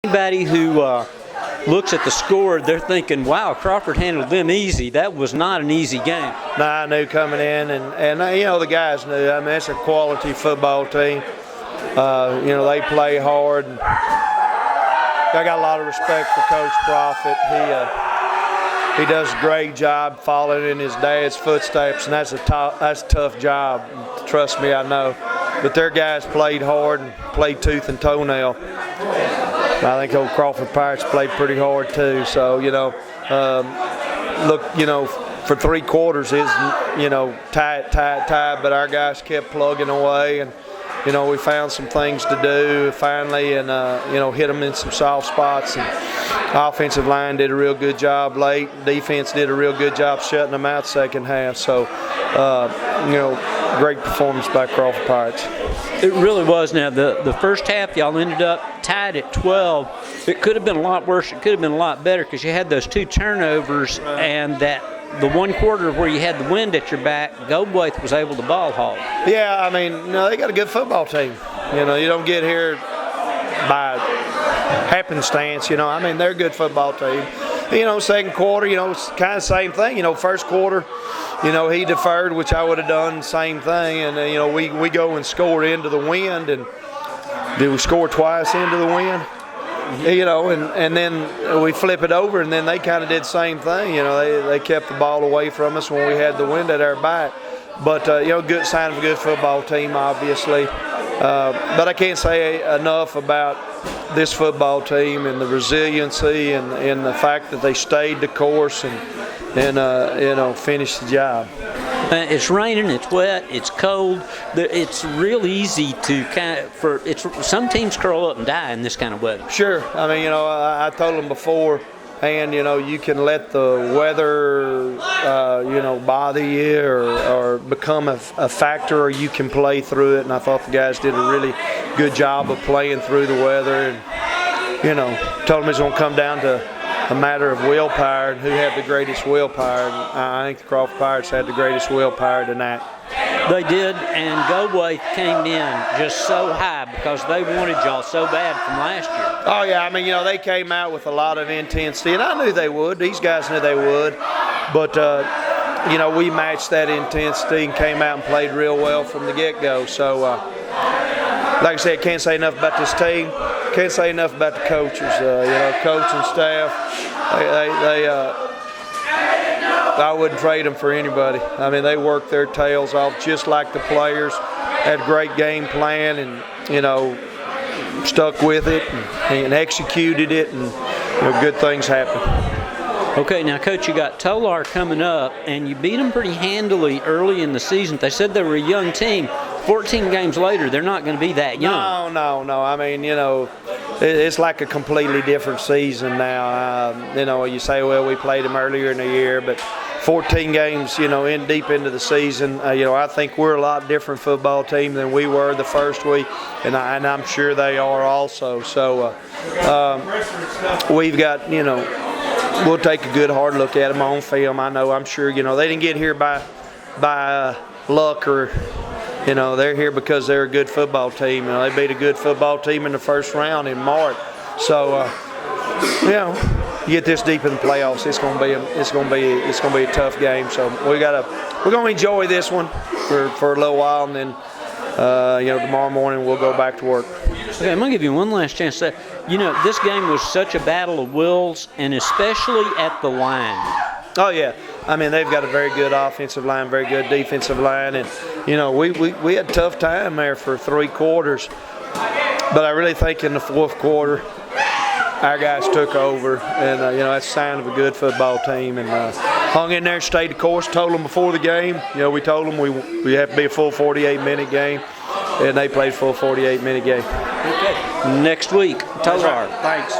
Anybody who looks at the score, they're thinking, wow, Crawford handled them easy. That was not an easy game. No, I knew coming in, and the guys knew. I mean, it's a quality football team. They play hard. And I got a lot of respect for Coach Crawford. He does a great job following in his dad's footsteps, and that's a tough job. Trust me, I know. But their guys played hard and played tooth and toenail. I think old Crawford Pirates played pretty hard too. So for 3 quarters is tight, but our guys kept plugging away, and we found some things to do finally, and hit them in some soft spots. And offensive line did a real good job late. Defense did a real good job shutting them out second half. So great performance by Crawford Pirates. It really was. Now, the first half, y'all ended up tied at 12. It could have been a lot worse. It could have been a lot better because you had those 2 turnovers, and the 1 quarter where you had the wind at your back, Goldthwaite was able to ball haul. Yeah, I mean, they got a good football team. You don't get here by happenstance. They're a good football team. Second quarter, it's kind of the same thing. First quarter, he deferred, which I would have done the same thing. And, we go and score into the wind. And did we score twice into the wind? And then we flip it over, and then they kind of did the same thing. They kept the ball away from us when we had the wind at our back. But, good sign of a good football team, obviously. But I can't say enough about this football team and the resiliency and the fact that they stayed the course and finished the job. It's raining, it's wet, it's cold. It's real easy to some teams curl up and die in this kind of weather. Sure. I told them before, and you can let the weather bother you or become a factor, or you can play through it. And I thought the guys did a really good job of playing through the weather, and told them it's going to come down to a matter of willpower and who had the greatest willpower. And I think the Crawford Pirates had the greatest willpower tonight. They did, and Goldthwaite came in just so high because they wanted y'all so bad from last year. Oh, yeah. They came out with a lot of intensity, and I knew they would. These guys knew they would. But, we matched that intensity and came out and played real well from the get-go. So, like I said, can't say enough about this team. Can't say enough about the coaches. Coach and staff, I wouldn't trade them for anybody. They worked their tails off just like the players. Had a great game plan and, stuck with it and executed it, and good things happen. Okay, now, Coach, you got Tolar coming up, and you beat them pretty handily early in the season. They said they were a young team. 14 games later, they're not going to be that young. No. It's like a completely different season now. You say, well, we played them earlier in the year, but 14 games, deep into the season, I think we're a lot different football team than we were the first week, and I'm sure they are also. So we've got, we'll take a good hard look at them on film. I'm sure, they didn't get here by luck or, they're here because they're a good football team. They beat a good football team in the first round in March. So, you get this deep in the playoffs, it's going to be a tough game. So we're going to enjoy this one for a little while, and then tomorrow morning we'll go back to work. Okay, I'm going to give you one last chance. This game was such a battle of wills, and especially at the line. Oh, yeah. They've got a very good offensive line, very good defensive line. And, we had a tough time there for 3 quarters. But I really think in the 4th quarter, our guys took over. And, that's a sign of a good football team. And hung in there, stayed the course, told them before the game. We told them we have to be a full 48-minute game. And they played a full 48-minute game. Okay. Next week, Tolar. Thanks.